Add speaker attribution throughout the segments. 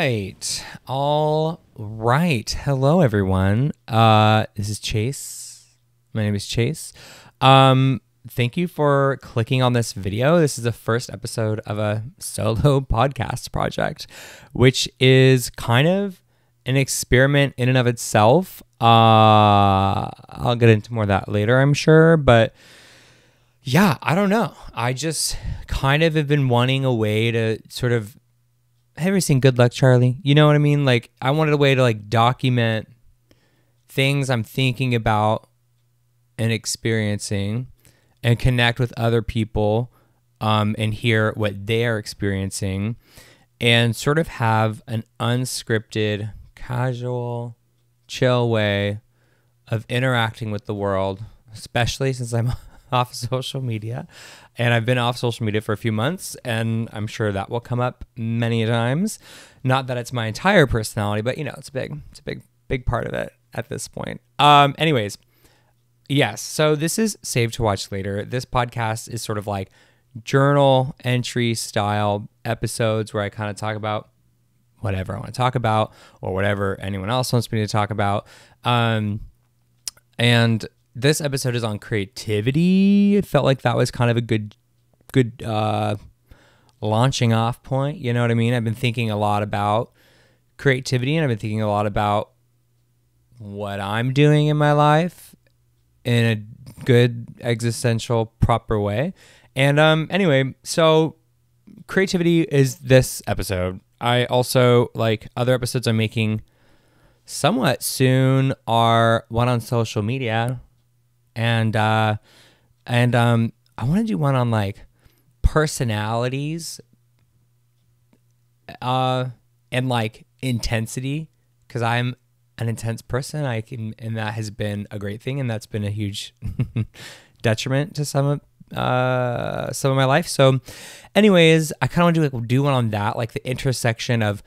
Speaker 1: right. All right. Hello, everyone. This is Chase. My name is Chase. Thank you for clicking on this video. This is the first episode of a solo podcast project, which is kind of an experiment in and of itself. I'll get into more of that later, I'm sure. But yeah, I don't know. I just kind of have been wanting a way to sort of, have you ever seen Good Luck, Charlie? You know what I mean? Like, I wanted a way to like document things I'm thinking about and experiencing and connect with other people and hear what they are experiencing and sort of have an unscripted, casual, chill way of interacting with the world, especially since I'm off social media. And I've been off social media for a few months, and I'm sure that will come up many times. Not that it's my entire personality, but you know, it's a big part of it at this point. Anyways, yes. So this is Save to Watch Later. This podcast is sort of like journal entry style episodes where I kind of talk about whatever I want to talk about or whatever anyone else wants me to talk about. And this episode is on creativity. It felt like that was kind of a good launching off point. You know what I mean? I've been thinking a lot about creativity, and I've been thinking a lot about what I'm doing in my life in a good, existential, proper way. And anyway, so creativity is this episode. I also, like other episodes I'm making somewhat soon, are one on social media. And I want to do one on like personalities and like intensity, because I'm an intense person. And that has been a great thing, and that's been a huge detriment to some of my life. So anyways, I kind of want to do one on that, like the intersection of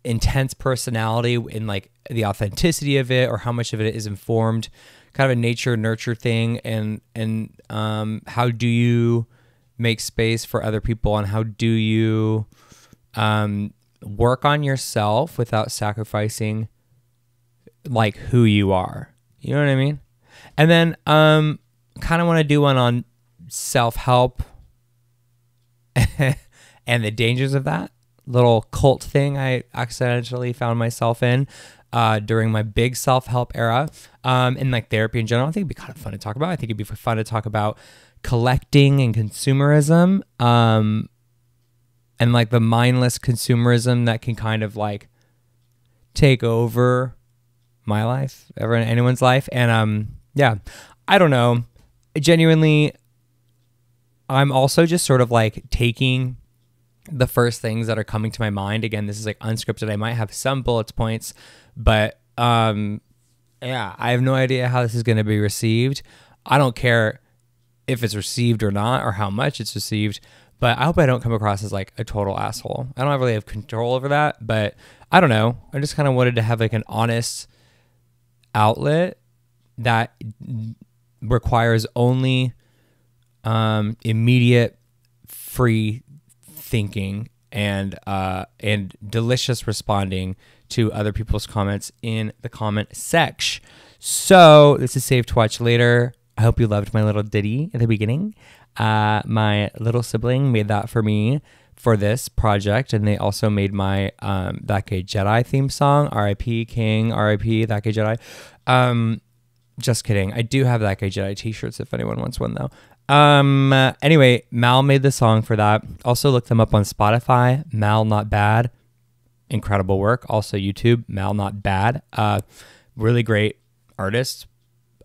Speaker 1: intense personality and like the authenticity of it, or how much of it is informed, kind of a nature nurture thing, and how do you make space for other people, and how do you work on yourself without sacrificing like who you are, you know what I mean? And then kind of want to do one on self-help and the dangers of that little cult thing I accidentally found myself in during my big self-help era, and like therapy in general. I think it'd be kind of fun to talk about. I think it'd be fun to talk about collecting and consumerism, and like the mindless consumerism that can kind of like take over my life, anyone's life. And yeah, I don't know. Genuinely, I'm also just sort of like taking the first things that are coming to my mind. Again, this is like unscripted. I might have some bullet points, but yeah, I have no idea how this is going to be received. I don't care if it's received or not, or how much it's received, but I hope I don't come across as like a total asshole. I don't really have control over that, but I don't know. I just kind of wanted to have like an honest outlet that requires only immediate free thinking and delicious responding to other people's comments in the comment section. So this is Save to Watch Later. I hope you loved my little ditty at the beginning. My little sibling made that for me for this project, and they also made my That Gay Jedi theme song, R.I.P. King, R.I.P. That Gay Jedi. Just kidding. I do have That Gay Jedi t-shirts if anyone wants one though. Anyway, Mal made the song for that. Also look them up on Spotify, Mal Not Bad. Incredible work. Also YouTube, Mal Not Bad. Really great artist.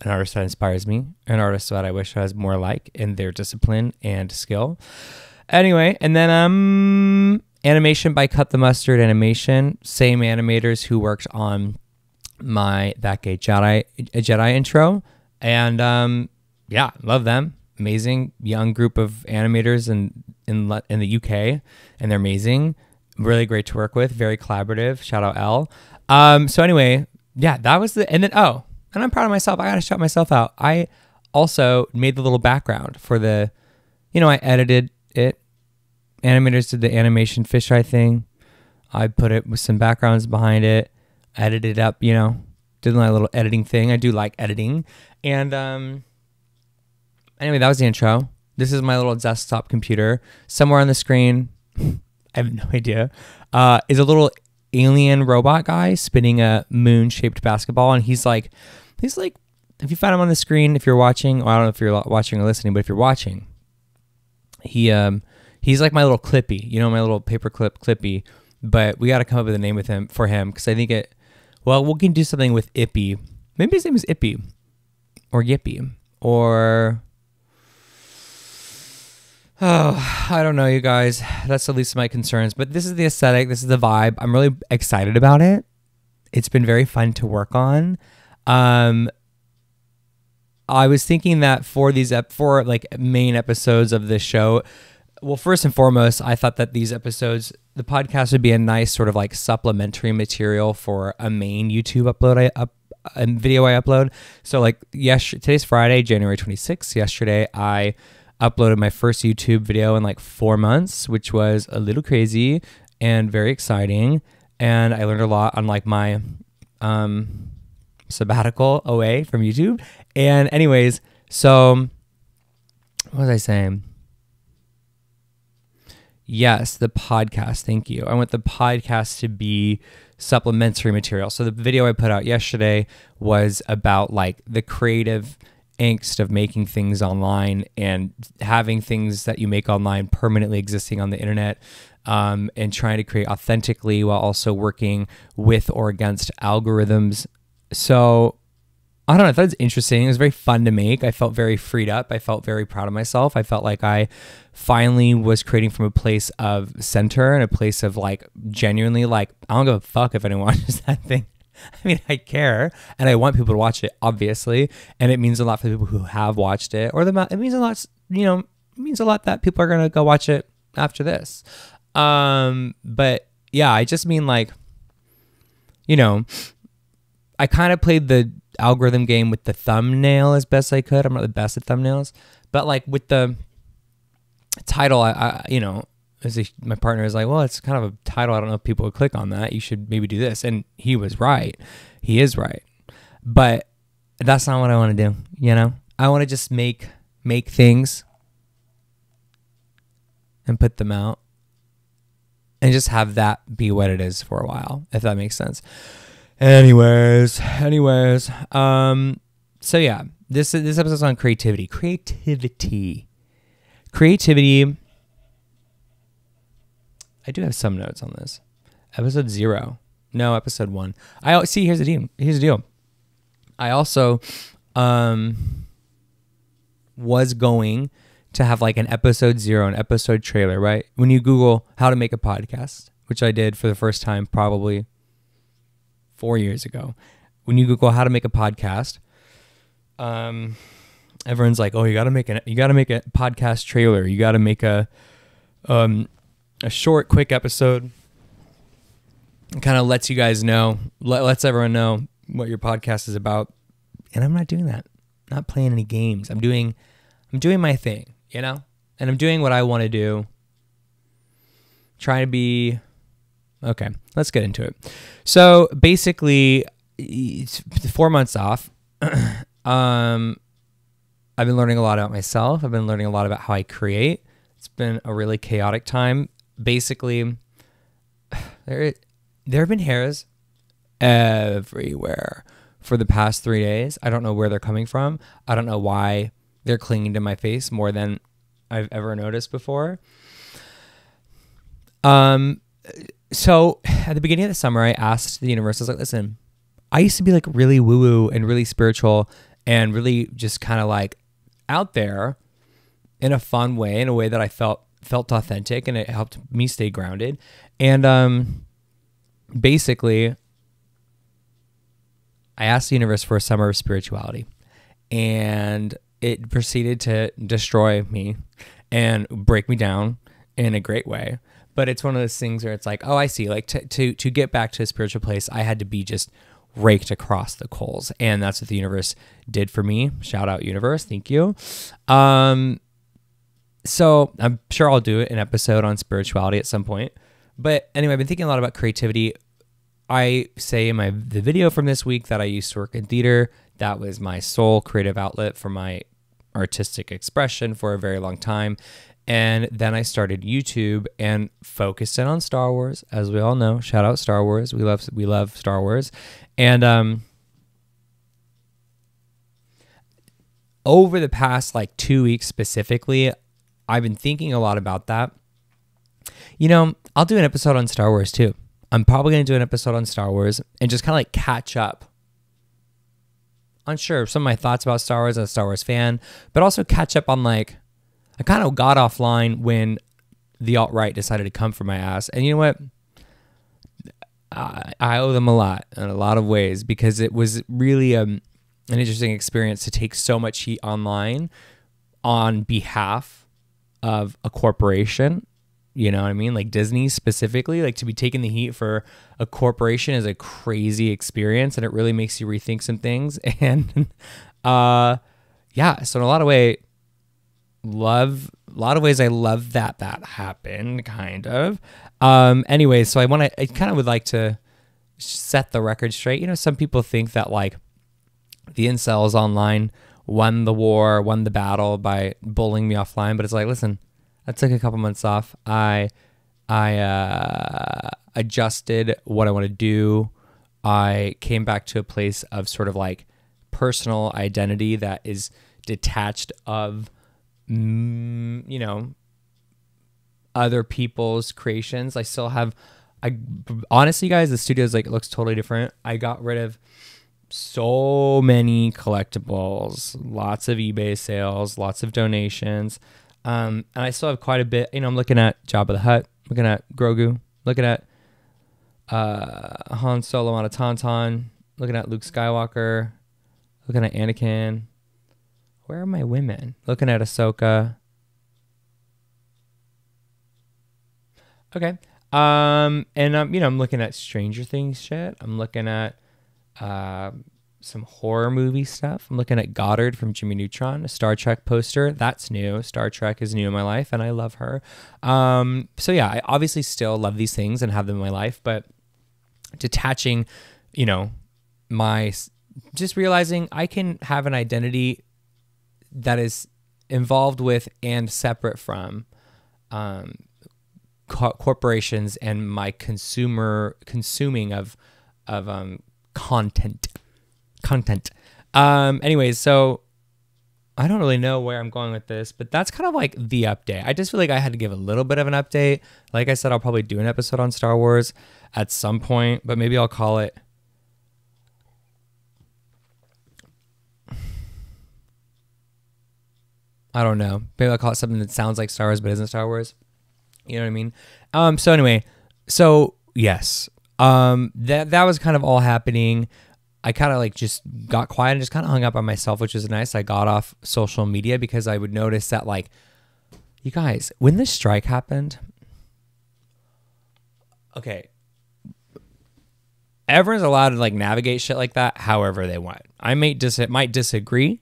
Speaker 1: An artist that inspires me. An artist that I wish I was more like in their discipline and skill. Anyway, and then animation by Cut the Mustard Animation. Same animators who worked on my That Gay Jedi intro. And yeah, love them. Amazing young group of animators in the UK, and they're amazing. Really great to work with. Very collaborative. Shout out L. So anyway, yeah, that was and I'm proud of myself. I gotta shout myself out. I also made the little background for the, I edited it. Animators did the animation fisheye thing. I put it with some backgrounds behind it, edited it up, you know, did my little editing thing. I do like editing. And anyway, that was the intro. This is my little desktop computer. Somewhere on the screen, I have no idea, is a little alien robot guy spinning a moon-shaped basketball. And he's like, if you find him on the screen, if you're watching, well, I don't know if you're watching or listening, but if you're watching, he's like my little Clippy, you know, my little paperclip Clippy. But we got to come up with a name for him because I think we can do something with Ippy. Maybe his name is Ippy or Yippy or, oh, I don't know, you guys. That's the least of my concerns. But this is the aesthetic. This is the vibe. I'm really excited about it. It's been very fun to work on. I was thinking that for these main episodes of this show, well, first and foremost, I thought that these episodes, the podcast would be a nice sort of like supplementary material for a main YouTube upload, a video I upload. So like, today's Friday, January 26th. Yesterday, I uploaded my first YouTube video in like 4 months, which was a little crazy and very exciting. And I learned a lot on like my sabbatical away from YouTube. And anyways, so what was I saying? Yes, the podcast. Thank you. I want the podcast to be supplementary material. So the video I put out yesterday was about like the creative angst of making things online and having things that you make online permanently existing on the internet, and trying to create authentically while also working with or against algorithms. So I don't know, I thought it was interesting. It was very fun to make. I felt very freed up. I felt very proud of myself. I felt like I finally was creating from a place of center and a place of like genuinely like, I don't give a fuck if anyone watches that thing. I mean, I care and I want people to watch it, obviously. And it means a lot for the people who have watched it, or it means a lot, you know, it means a lot that people are going to go watch it after this. But yeah, I just mean like, you know, I kind of played the algorithm game with the thumbnail as best I could. I'm not the best at thumbnails, but like with the title, I you know, my partner is like, well, it's kind of a title. I don't know if people would click on that. You should maybe do this. And he was right. He is right. But that's not what I want to do. You know, I want to just make things and put them out and just have that be what it is for a while, if that makes sense. Anyways, so yeah, this episode's on creativity. I do have some notes on this. Episode 0. No, episode 1. Here's the deal. I also was going to have like an episode 0, an episode trailer, right? When you Google how to make a podcast, which I did for the first time probably 4 years ago. When you Google how to make a podcast, everyone's like, "Oh, you got to make a podcast trailer. You got to make a short, quick episode." It kind of lets you guys know, lets everyone know what your podcast is about. And I'm not doing that. I'm not playing any games. I'm doing my thing, you know, and I'm doing what I want to do. Trying to be. Okay, let's get into it. So basically, it's 4 months off. I've been learning a lot about myself. I've been learning a lot about how I create. It's been a really chaotic time. Basically, there have been hairs everywhere for the past 3 days. I don't know where they're coming from. I don't know why they're clinging to my face more than I've ever noticed before. So at the beginning of the summer, I asked the universe, I was like, listen, I used to be like really woo-woo and really spiritual and really just kind of like out there in a fun way, in a way that I felt authentic, and it helped me stay grounded. And basically, I asked the universe for a summer of spirituality, and it proceeded to destroy me and break me down in a great way. But it's one of those things where it's like, oh, I see. Like to get back to a spiritual place, I had to be just raked across the coals. And that's what the universe did for me. Shout out universe. Thank you. So I'm sure I'll do an episode on spirituality at some point. But anyway, I've been thinking a lot about creativity. I say in the video from this week that I used to work in theater. That was my sole creative outlet for my artistic expression for a very long time. And then I started YouTube and focused in on Star Wars, as we all know. Shout out Star Wars. We love Star Wars. And over the past like 2 weeks specifically, I've been thinking a lot about that. You know, I'll do an episode on Star Wars too. I'm probably going to do an episode on Star Wars and just kind of like catch up on some of my thoughts about Star Wars as a Star Wars fan, but also catch up on like, I kind of got offline when the alt-right decided to come for my ass. And you know what? I owe them a lot in a lot of ways, because it was really an interesting experience to take so much heat online on behalf of a corporation. You know what I mean? Like Disney specifically, like to be taking the heat for a corporation is a crazy experience, and it really makes you rethink some things. And yeah, so in a lot of ways, I love that happened, kind of. Anyway, so I kind of would like to set the record straight. You know, some people think that like the incels online won the battle by bullying me offline, but it's like, listen, I took a couple months off. I adjusted what I want to do. I came back to a place of sort of like personal identity that is detached of, you know, other people's creations. I still have, honestly, guys, the studio's like, it looks totally different. I got rid of so many collectibles, lots of eBay sales, lots of donations. And I still have quite a bit. You know, I'm looking at Jabba the Hutt, looking at Grogu, looking at Han Solo on a Tauntaun, looking at Luke Skywalker, looking at Anakin. Where are my women? Looking at Ahsoka. Okay. And you know, I'm looking at Stranger Things shit. I'm looking at some horror movie stuff. I'm looking at Goddard from Jimmy Neutron, a Star Trek poster. That's new. Star Trek is new in my life, and I love her. So yeah, I obviously still love these things and have them in my life, but detaching, you know, just realizing I can have an identity that is involved with and separate from corporations and my consuming of content. Anyways, so I don't really know where I'm going with this, but that's kind of like the update. I just feel like I had to give a little bit of an update. Like I said, I'll probably do an episode on Star Wars at some point, but maybe I'll call it, I don't know. Maybe I'll call it something that sounds like Star Wars but isn't Star Wars. You know what I mean? So anyway, so yes, that was kind of all happening. I kind of like just got quiet and just kind of hung up on myself, which was nice. I got off social media because I would notice that, like, you guys, when this strike happened, okay, everyone's allowed to like navigate shit like that however they want. I might disagree,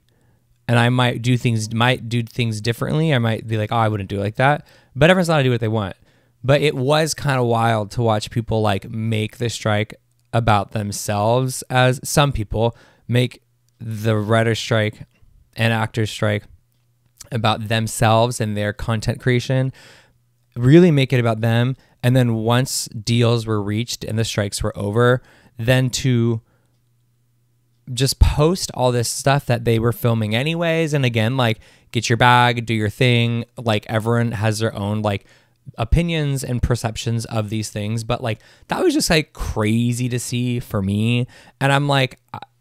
Speaker 1: and I might do things differently. I might be like, oh, I wouldn't do it like that. But everyone's allowed to do what they want. But it was kind of wild to watch people like make the strike about themselves, as some people make the writer's strike and actor's strike about themselves and their content creation, really make it about them. And then once deals were reached and the strikes were over, then to just post all this stuff that they were filming anyways. And again, like, get your bag, do your thing. Like, everyone has their own like opinions and perceptions of these things, but like that was just like crazy to see for me. And I'm like,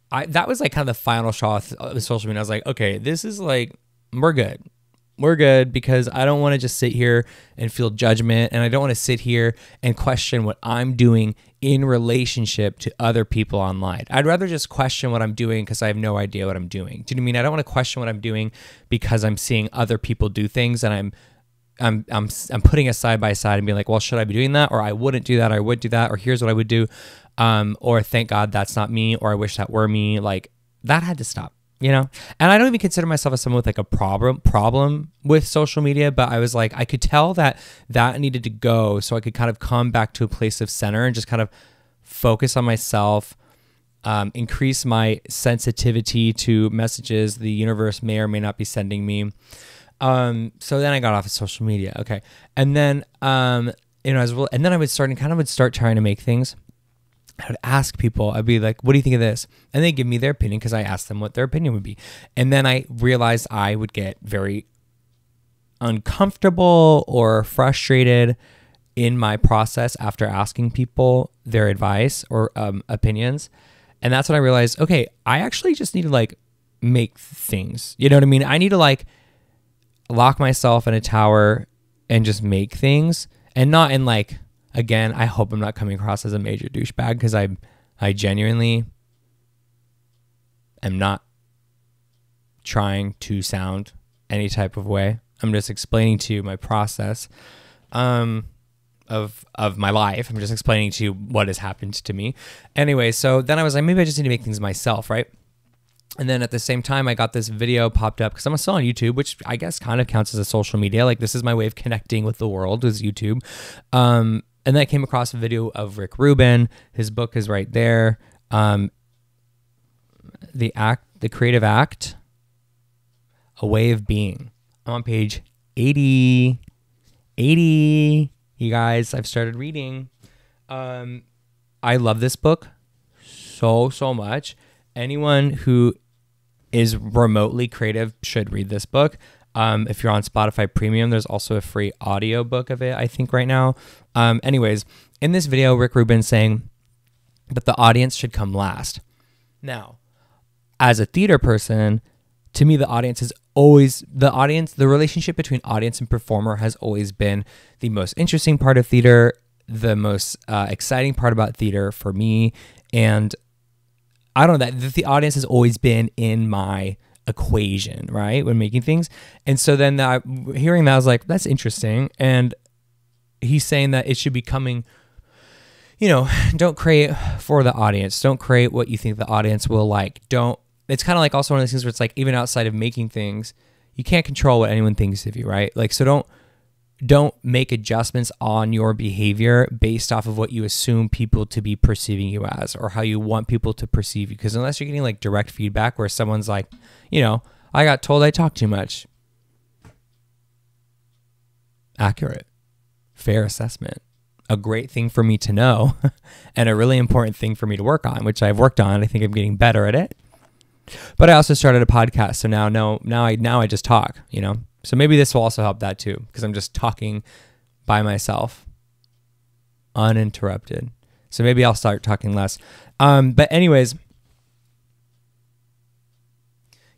Speaker 1: that was like kind of the final straw of social media. I was like, okay, this is like, we're good, because I don't want to just sit here and feel judgment, and I don't want to sit here and question what I'm doing in relationship to other people online. I'd rather just question what I'm doing because I have no idea what I'm doing. Do you know what I mean? I don't want to question what I'm doing because I'm seeing other people do things and I'm putting it side by side and being like, well, should I be doing that? Or I wouldn't do that. Or I would do that. Or here's what I would do. Or thank God that's not me. Or I wish that were me. Like, that had to stop. you know? And I don't even consider myself as someone with like a problem with social media, but I was like, I could tell that needed to go so I could kind of come back to a place of center and just kind of focus on myself, increase my sensitivity to messages the universe may or may not be sending me. So then I got off of social media. Okay. And then, you know, and then I would start trying to make things. I would ask people, I'd be like, what do you think of this? And they give me their opinion because I asked them what their opinion would be. And then I realized I would get very uncomfortable or frustrated in my process after asking people their advice or opinions. And that's when I realized, okay, I actually just need to like make things. You know what I mean? I need to like lock myself in a tower and just make things, and not in like, again, I hope I'm not coming across as a major douchebag, because I genuinely am not trying to sound any type of way. I'm just explaining to you my process of my life. I'm just explaining to you what has happened to me. Anyway, so then I was like, maybe I just need to make things myself, right? And then at the same time, I got this video popped up because I'm still on YouTube, which I guess kind of counts as a social media. Like, this is my way of connecting with the world, is YouTube. And then I came across a video of Rick Rubin. His book is right there. The Creative Act, A Way of Being. I'm on page 80. You guys, I've started reading. I love this book so much. Anyone who is remotely creative should read this book. If you're on Spotify Premium, there's also a free audio book of it, I think, right now. Anyways, in this video, Rick Rubin's saying that the audience should come last. Now, as a theater person, to me, the relationship between audience and performer has always been the most interesting part of theater, the most exciting part about theater for me. And I don't know, that the audience has always been in my equation, right, when making things. And so then hearing that, I was like, that's interesting. And he's saying that it should be coming, you know, don't create for the audience. Don't create what you think the audience will like. It's kind of like also one of those things where it's like, even outside of making things, you can't control what anyone thinks of you, right? Like, so don't make adjustments on your behavior based off of what you assume people to be perceiving you as, or how you want people to perceive you. Because unless you're getting like direct feedback where someone's like, you know, I got told I talk too much. Accurate. Fair assessment. A great thing for me to know and a really important thing for me to work on, which I've worked on. I think I'm getting better at it. But I also started a podcast. So now I just talk, you know. So maybe this will also help that too, because I'm just talking by myself, uninterrupted. So maybe I'll start talking less. But anyways,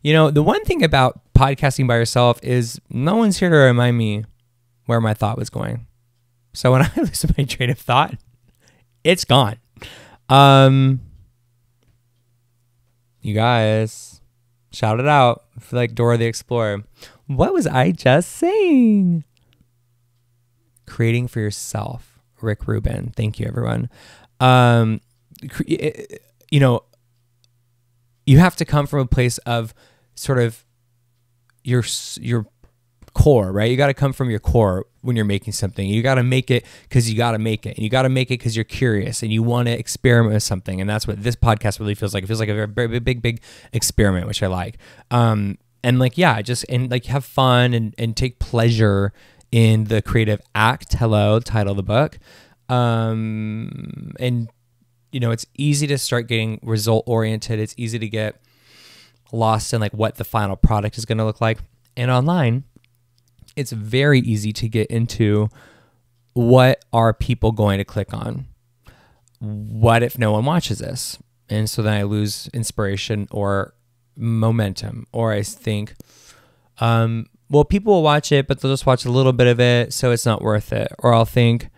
Speaker 1: you know, the one thing about podcasting by yourself is no one's here to remind me where my thought was going. So when I lose my train of thought, it's gone. You guys, shout it out. I feel like Dora the Explorer. What was I just saying? Creating for yourself, Rick Rubin. Thank you, everyone. You know, you have to come from a place of sort of your core, right? You got to come from your core when you're making something. You got to make it because you got to make it. And you got to make it because you're curious and you want to experiment with something. And that's what this podcast really feels like. It feels like a very big experiment, which I like. And like, yeah, and like have fun and take pleasure in the creative act. Hello, title of the book. And you know, it's easy to start getting result oriented. It's easy to get lost in like what the final product is going to look like. And online, it's very easy to get into what are people going to click on? What if no one watches this? And so then I lose inspiration or momentum, or I think, well, people will watch it, but they'll just watch a little bit of it, so it's not worth it. Or I'll think,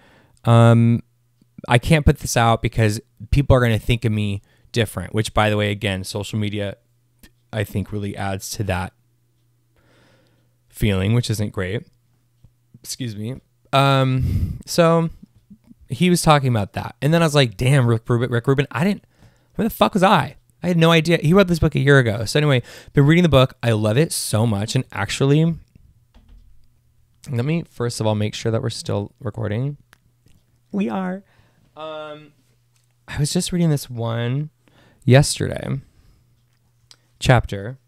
Speaker 1: I can't put this out because people are going to think of me different, which, by the way, again, social media, I think, really adds to that feeling, which isn't great. Excuse me. So he was talking about that. And then I was like, damn, Rick Rubin, where the fuck was I? I had no idea. He wrote this book a year ago. So anyway, been reading the book. I love it so much. And actually, let me first of all make sure that we're still recording. We are. I was just reading this one yesterday chapter,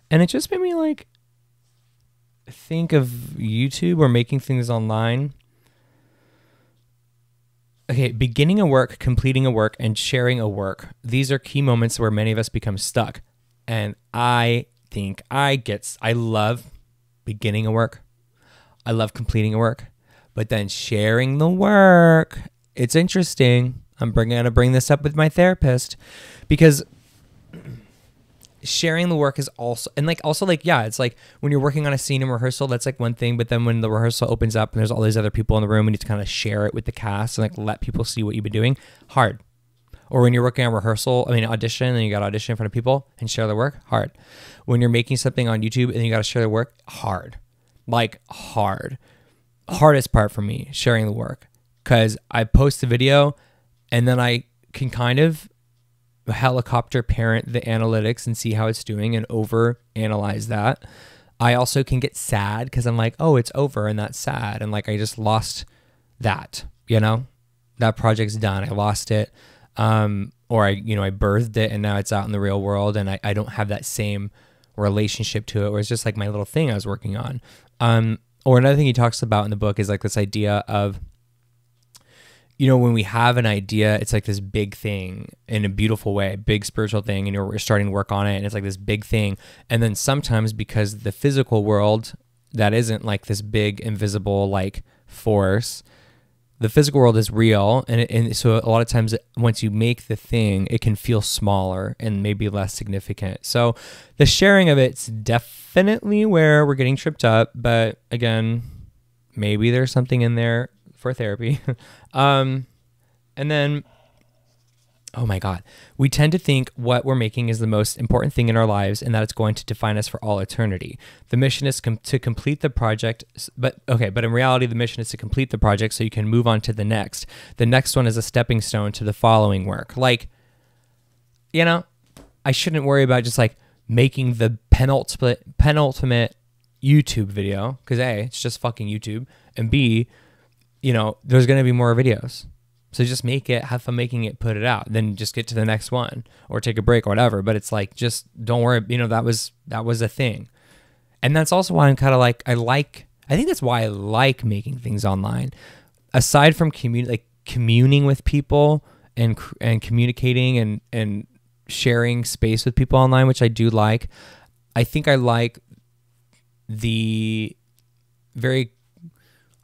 Speaker 1: and it just made me like think of YouTube or making things online. Okay, beginning a work, completing a work, and sharing a work. These are key moments where many of us become stuck. And I think I love beginning a work. I love completing a work. But then sharing the work, it's interesting. I'm going to bring this up with my therapist because sharing the work is also, and like also like, yeah, it's like when you're working on a scene in rehearsal, that's like one thing. But then when the rehearsal opens up and there's all these other people in the room and you need to kind of share it with the cast and like let people see what you've been doing, hard. Or when you're working on audition and you got to audition in front of people and share the work, hard. When you're making something on YouTube and you got to share the work, hard. Like hard. Hardest part for me, sharing the work. Because I post the video and then I can kind of helicopter parent the analytics and see how it's doing and over analyze that. I also can get sad because I'm like, oh, it's over and that's sad. And like, I just lost that, that project's done. I lost it. Or I birthed it and now it's out in the real world and I don't have that same relationship to it where it's just like my little thing I was working on. Or another thing he talks about in the book is like this idea of, when we have an idea, it's like this big thing in a beautiful way, big spiritual thing, and you're starting to work on it, and it's like this big thing. And then sometimes because the physical world, that isn't like this big invisible like force, the physical world is real. And so a lot of times once you make the thing, it can feel smaller and maybe less significant. So the sharing of it's definitely where we're getting tripped up. But again, maybe there's something in there for therapy. And then, oh my God, we tend to think what we're making is the most important thing in our lives and that it's going to define us for all eternity. The mission is to complete the project, but in reality, the mission is to complete the project so you can move on to the next. The next one is a stepping stone to the following work. Like, I shouldn't worry about just like making the penultimate YouTube video because A, it's just fucking YouTube, and B, there's going to be more videos. So just make it, have fun making it, put it out, then just get to the next one or take a break or whatever. But it's like, just don't worry. That was a thing. And that's also why I'm kind of like, I think that's why I like making things online. Aside from communing with people and communicating and sharing space with people online, which I do like. I think I like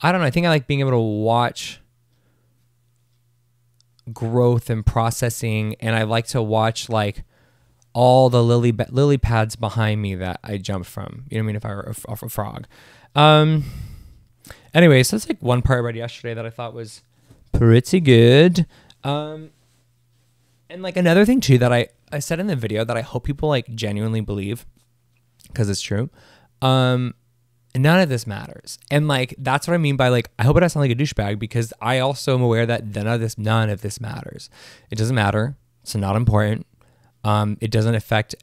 Speaker 1: I think I like being able to watch growth and processing, and I like to watch like all the lily pads behind me that I jumped from. You know what I mean? If I were a frog. Anyway, so that's like one part I read yesterday that I thought was pretty good. And like another thing too that I said in the video that I hope people like genuinely believe, because it's true. None of this matters. And like, that's what I mean by like, I hope it doesn't sound like a douchebag because I also am aware that none of this matters. It doesn't matter. It's not important. It doesn't affect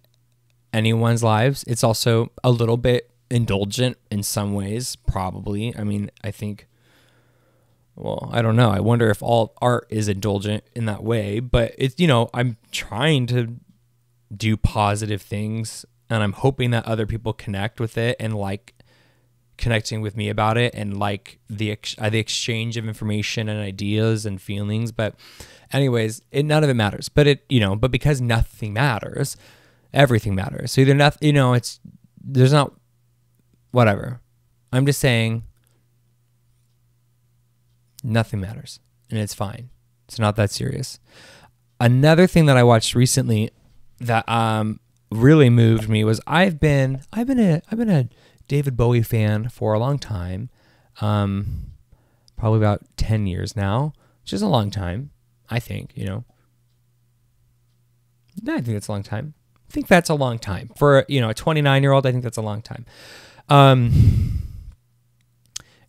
Speaker 1: anyone's lives. It's also a little bit indulgent in some ways, probably. I mean, I think, well, I don't know. I wonder if all art is indulgent in that way, but it's, I'm trying to do positive things and I'm hoping that other people connect with it and like connecting with me about it and like the exchange of information and ideas and feelings. But anyways, none of it matters, but but because nothing matters, everything matters. So either nothing, there's not, whatever. I'm just saying nothing matters and it's fine. It's not that serious. Another thing that I watched recently that really moved me was I've been a David Bowie fan for a long time, probably about 10 years now, which is a long time, I think, I think that's a long time. I think that's a long time for, a 29-year-old. I think that's a long time.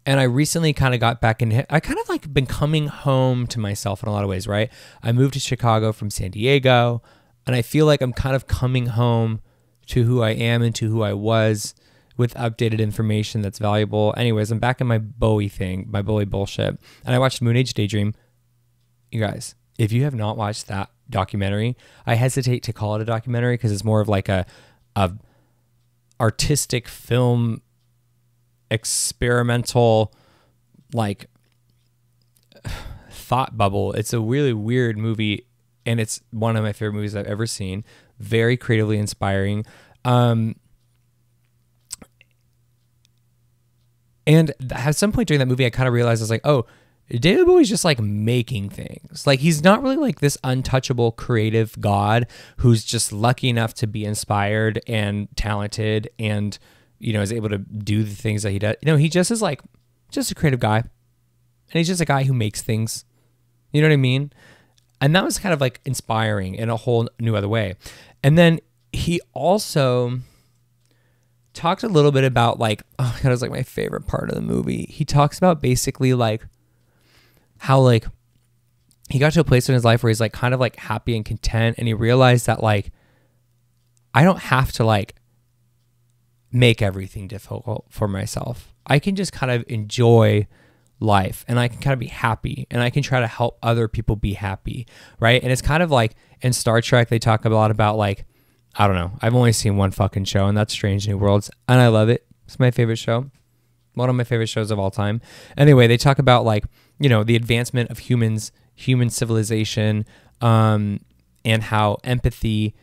Speaker 1: And I recently kind of got back in. I kind of like been coming home to myself in a lot of ways, right? I moved to Chicago from San Diego, and I feel like I'm kind of coming home to who I am and to who I was with updated information that's valuable. Anyways, I'm back in my Bowie thing, my Bowie bullshit. And I watched Moon Age Daydream. You guys, if you have not watched that documentary, I hesitate to call it a documentary because it's more of like a artistic film, experimental, like thought bubble. It's a really weird movie, and it's one of my favorite movies I've ever seen. Very creatively inspiring. And at some point during that movie, I kind of realized I was like, oh, David Bowie's just like making things. Like he's not really like this untouchable creative god who's just lucky enough to be inspired and talented and, you know, is able to do the things that he does. You know, he just is like just a creative guy, and he's just a guy who makes things. You know what I mean? And that was kind of like inspiring in a whole new other way. And then he also talked a little bit about like, oh God, it was like my favorite part of the movie. He talks about basically like how like he got to a place in his life where he's like kind of like happy and content, and he realized that like I don't have to like make everything difficult for myself. I can just kind of enjoy life, and I can kind of be happy, and I can try to help other people be happy, right? And it's kind of like in Star Trek, they talk a lot about like, I don't know, I've only seen one fucking show, and that's Strange New Worlds, and I love it. It's my favorite show. One of my favorite shows of all time. Anyway, they talk about like, you know, the advancement of human civilization, and how empathy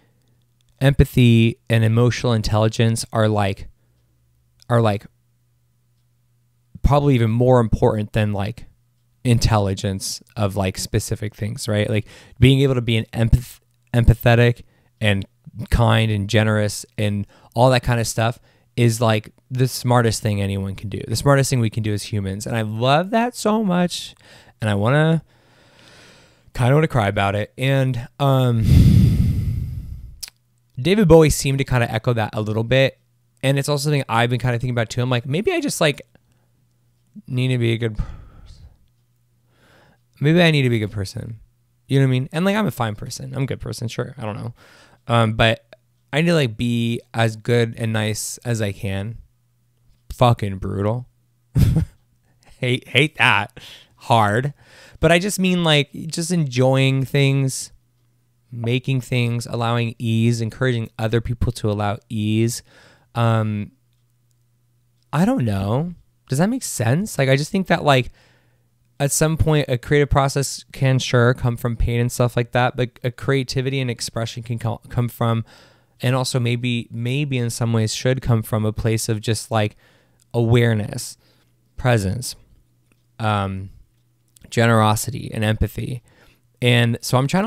Speaker 1: and emotional intelligence are like probably even more important than like intelligence of like specific things, right? Like being able to be an empathetic and kind and generous and all that kind of stuff is like the smartest thing anyone can do. The smartest thing we can do as humans. And I love that so much. And I kind of want to cry about it. And David Bowie seemed to kind of echo that a little bit. And it's also something I've been kind of thinking about too. I'm like, maybe I just like need to be a good person. Maybe I need to be a good person. You know what I mean? And like, I'm a fine person. I'm a good person. Sure. I don't know. But I need to like be as good and nice as I can. Fucking brutal. hate that. Hard. But I just mean like just enjoying things, making things, allowing ease, encouraging other people to allow ease. I don't know. Does that make sense? Like, I just think that like at some point a creative process can sure come from pain and stuff like that, but a creativity and expression can come from, and also maybe in some ways should come from a place of just like awareness, presence, generosity and empathy. And so I'm trying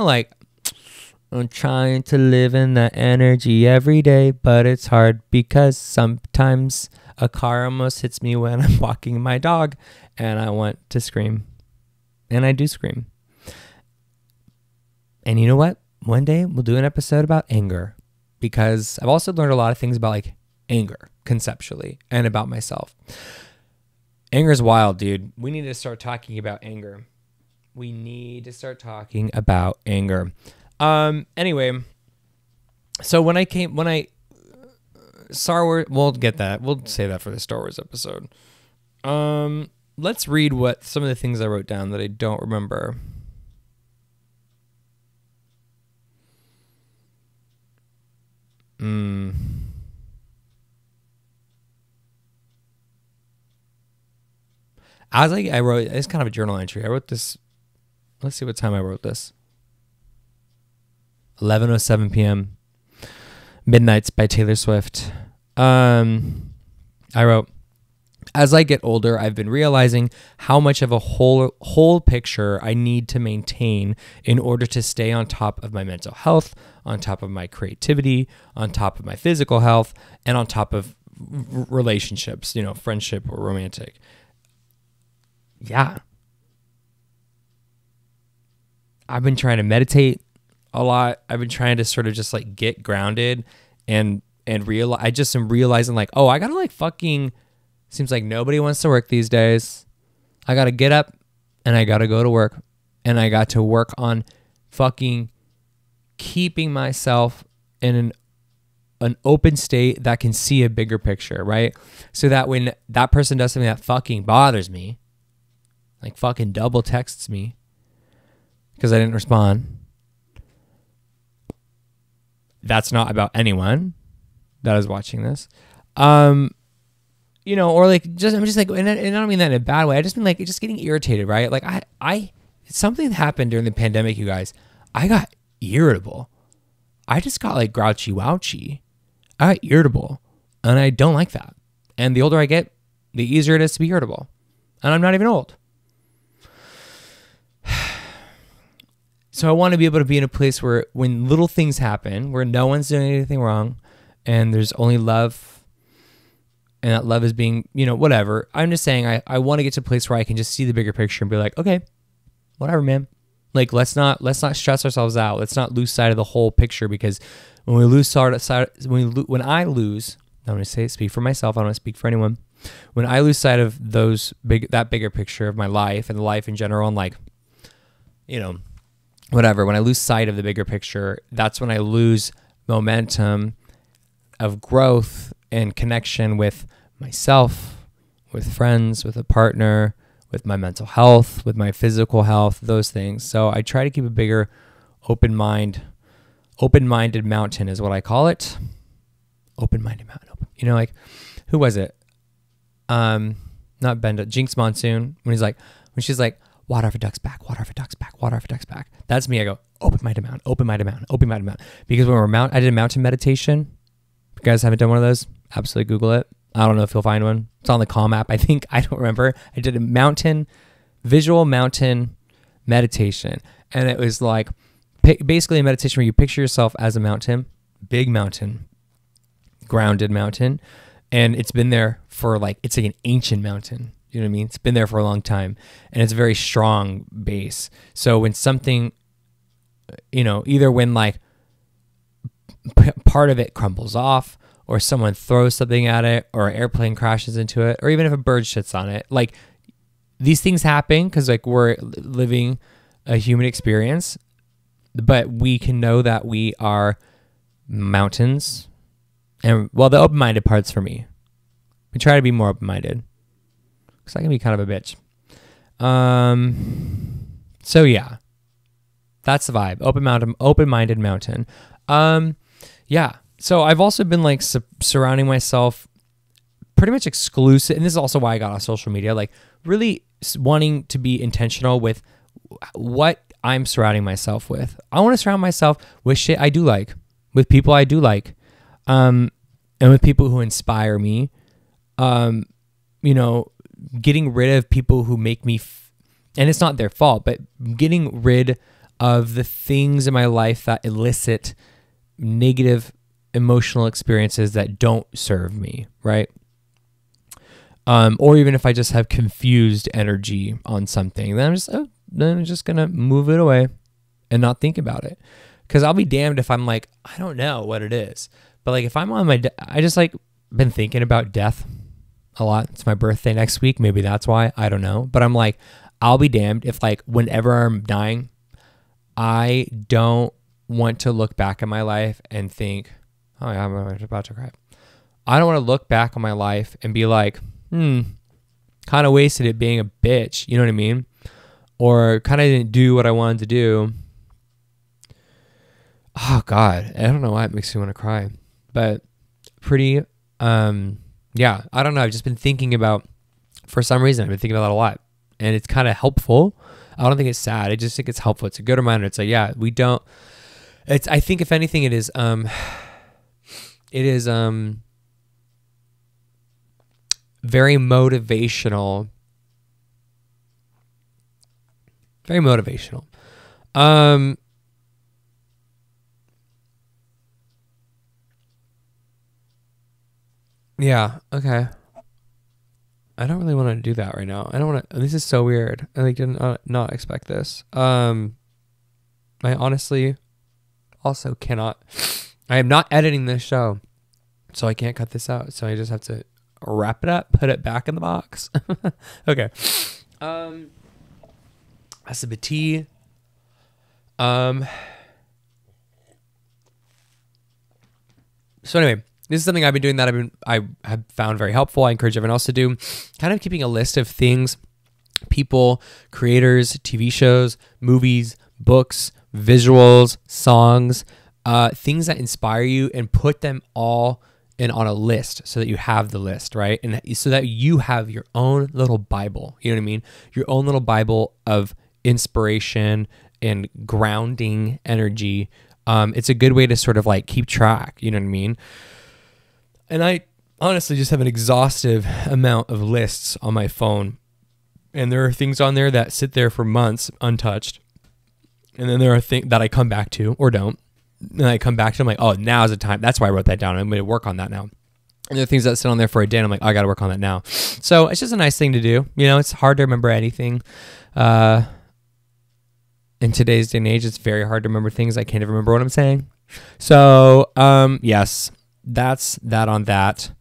Speaker 1: to live in that energy every day, but it's hard because sometimes a car almost hits me when I'm walking my dog and I want to scream. And I do scream. And you know what? One day we'll do an episode about anger, because I've also learned a lot of things about like anger conceptually and about myself. Anger is wild, dude. We need to start talking about anger. Anyway, so we'll get that. We'll say that for the Star Wars episode. Let's read what some of the things I wrote down that I don't remember. I wrote, it's kind of a journal entry. I wrote this, let's see what time I wrote this. 11:07 p.m. Midnights by Taylor Swift. I wrote, as I get older, I've been realizing how much of a whole picture I need to maintain in order to stay on top of my mental health, on top of my creativity, on top of my physical health, and on top of relationships, you know, friendship or romantic. Yeah. I've been trying to meditate a lot. I've been trying to sort of just like get grounded and realize, I just am realizing like, oh, I gotta like fucking Seems like nobody wants to work these days. I got to get up and I got to go to work, and I got to work on fucking keeping myself in an open state that can see a bigger picture, right? So that when that person does something that fucking bothers me, like fucking double texts me because I didn't respond, that's not about anyone that is watching this. You know, or like I'm just like, and I don't mean that in a bad way. I just mean like just getting irritated, right? Like something happened during the pandemic, you guys. I got irritable. I just got like grouchy wouchy. I got irritable, and I don't like that. And the older I get, the easier it is to be irritable. And I'm not even old. So I want to be able to be in a place where when little things happen, where no one's doing anything wrong, and there's only love, and that love is being, you know, whatever. I'm just saying I want to get to a place where I can just see the bigger picture and be like, okay, whatever, man. Like, let's not stress ourselves out. Let's not lose sight of the whole picture, because when we lose sight, when I lose, I'm going to speak for myself. I don't want to speak for anyone. When I lose sight of that bigger picture of my life and life in general, and like, you know, whatever, when I lose sight of the bigger picture, that's when I lose momentum of growth and connection with myself, with friends, with a partner, with my mental health, with my physical health, those things. So I try to keep a bigger open-minded mountain is what I call it. Open-minded mountain. You know, like, who was it? Not Benda, Jinx Monsoon, when she's like, water for ducks back, water for ducks back, water for ducks back. That's me. I go, open-minded mountain, open-minded mountain, open-minded mountain. Because when I did a mountain meditation. If you guys haven't done one of those, absolutely Google it. I don't know if you'll find one. It's on the Calm app, I think. I don't remember. I did a visual mountain meditation. And it was like basically a meditation where you picture yourself as a mountain, big mountain, grounded mountain. And it's been there for it's like an ancient mountain. You know what I mean? It's been there for a long time. And it's a very strong base. So when something, you know, either when like part of it crumbles off, or someone throws something at it, or an airplane crashes into it, or even if a bird shits on it, like these things happen because like we're living a human experience, but we can know that we are mountains. And well, the open-minded part's for me. We try to be more open-minded because I can be kind of a bitch. So yeah, that's the vibe. Open-minded mountain. Yeah. So I've also been like surrounding myself pretty much exclusive. And this is also why I got on social media, like really wanting to be intentional with what I'm surrounding myself with. I want to surround myself with shit I do like, with people I do like, and with people who inspire me. You know, getting rid of people who make me, and it's not their fault, but getting rid of the things in my life that elicit negative emotional experiences that don't serve me, right? Or even if I just have confused energy on something, then I'm just gonna move it away and not think about it. Because I'll be damned if I'm like, I don't know what it is, but like if I'm on I just like been thinking about death a lot. It's my birthday next week, maybe that's why, I don't know. But I'm like, I'll be damned if like whenever I'm dying, I don't want to look back at my life and think, oh yeah, I'm about to cry. I don't want to look back on my life and be like, kind of wasted it being a bitch. You know what I mean? Or kind of didn't do what I wanted to do. Oh God, I don't know why it makes me want to cry, but pretty, yeah, I don't know. I've just been thinking about, for some reason, I've been thinking about that a lot, and it's kind of helpful. I don't think it's sad. I just think it's helpful. It's a good reminder. It's like, yeah, we don't, I think if anything, it is very motivational. Very motivational. Yeah, okay. I don't really want to do that right now. I don't want to, this is so weird. I like did not expect this. I honestly also cannot, I am not editing this show, so I can't cut this out. So I just have to wrap it up, put it back in the box. Okay. A sip of tea. So anyway, this is something I've been doing that I have found very helpful. I encourage everyone else to do. Kind of keeping a list of things, people, creators, TV shows, movies, books, visuals, songs, things that inspire you, and put them all in on a list so that you have the list, right? And so that you have your own little Bible, you know what I mean? Your own little Bible of inspiration and grounding energy. It's a good way to sort of like keep track, you know what I mean? And I honestly just have an exhaustive amount of lists on my phone. And there are things on there that sit there for months untouched. And then there are things that I come back to or don't. And I come back to, I'm like, oh, now's the time. That's why I wrote that down. I'm going to work on that now. And there are things that sit on there for a day, and I'm like, oh, I got to work on that now. So it's just a nice thing to do. You know, it's hard to remember anything. In today's day and age, it's very hard to remember things. I can't even remember what I'm saying. So, yes, that's that on that.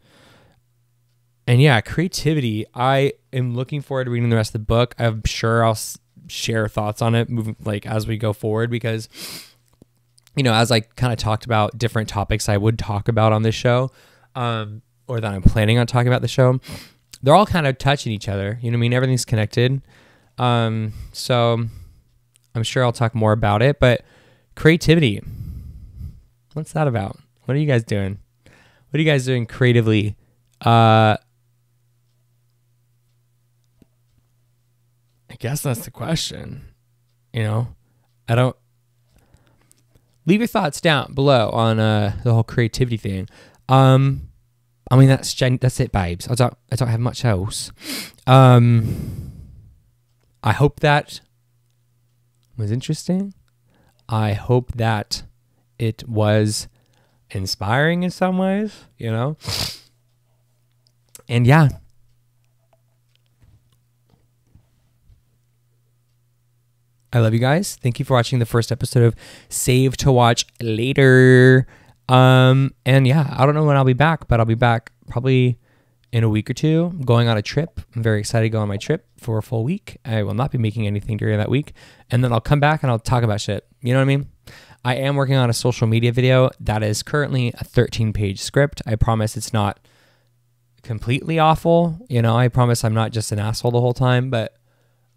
Speaker 1: And yeah, creativity. I am looking forward to reading the rest of the book. I'm sure I'll share thoughts on it moving like as we go forward, because, you know, as I kind of talked about different topics I would talk about on this show, or that I'm planning on talking about the show, they're all kind of touching each other. You know what I mean? Everything's connected. So I'm sure I'll talk more about it, but creativity, what's that about? What are you guys doing? What are you guys doing creatively? I guess that's the question. You know, leave your thoughts down below on the whole creativity thing. I mean, that's it, babes. I don't have much else. I hope that was interesting. I hope that it was inspiring in some ways, you know? And yeah. I love you guys. Thank you for watching the first episode of Save to Watch Later. And yeah, I don't know when I'll be back, but I'll be back probably in a week or two. I'm going on a trip. I'm very excited to go on my trip for a full week. I will not be making anything during that week. And then I'll come back and I'll talk about shit. You know what I mean? I am working on a social media video that is currently a 13-page script. I promise it's not completely awful. You know, I promise I'm not just an asshole the whole time, but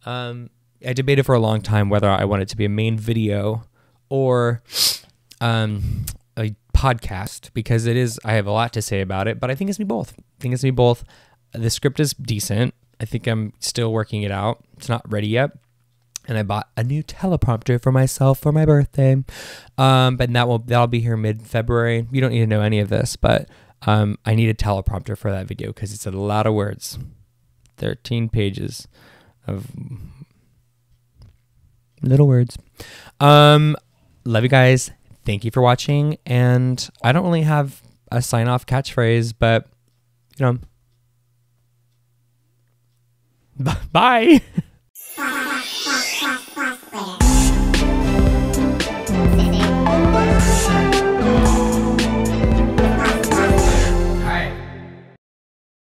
Speaker 1: I debated for a long time whether I want it to be a main video or a podcast, because I have a lot to say about it, but I think it's gonna be both. The script is decent. I think I'm still working it out. It's not ready yet. And I bought a new teleprompter for myself for my birthday. But that'll be here mid-February. You don't need to know any of this, but I need a teleprompter for that video because it's a lot of words. 13 pages of little words. Love you guys. Thank you for watching. And I don't really have a sign-off catchphrase, but, you know, bye.